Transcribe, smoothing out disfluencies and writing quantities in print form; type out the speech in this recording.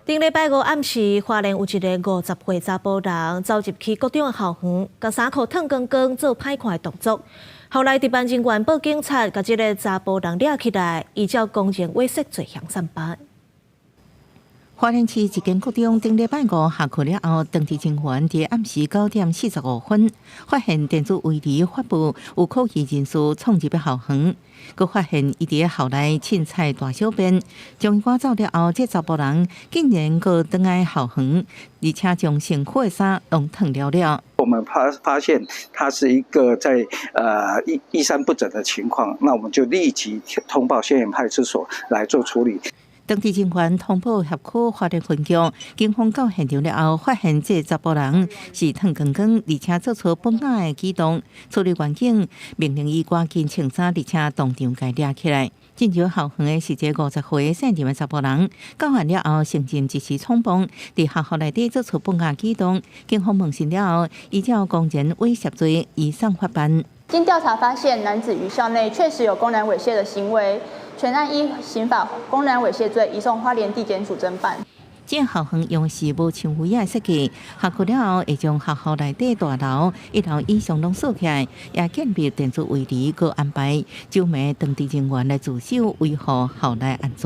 顶礼拜五暗时，花莲有一个50岁查甫人走入去国中的校园，甲衫裤脱光光做歹看的动作。后来值班人员报警察，甲这个查甫人抓起来，依照公然猥亵罪行上班。花莲市一间国中顶礼拜五下课了后，当地警员伫暗时9点45分发现电子围篱发布有可疑人士闯入校园，佮发现伊伫校内凊彩大小便，将伊赶走了后，这查甫人竟然佮倒来校园，而且将身躯的衫弄脱了。我们发现他是一个在衣衫不整的情况，那我们就立即通报县园派出所来做处理。当地警员通报辖区法律分局，警方到现场了后，发现这查甫人是脱光光，而且做出不雅的举动。处理员警命令伊赶紧穿衫，而且当场给抓起来。进入校园的是一个50岁姓陈的查甫人，到案了后，承认一时冲动，伫学校内底做出不雅举动。警方问讯了后，依照公然猥亵罪移送法办。经调查发现，男子于校内确实有公然猥亵的行为，全案依刑法公然猥亵罪移送花莲地检署侦办。这校园用是无像有影设计，下课了后会将学校内底大楼1楼以上拢锁起来，也建立电子围篱，佮安排9名当地人员来驻守，维护校内安全。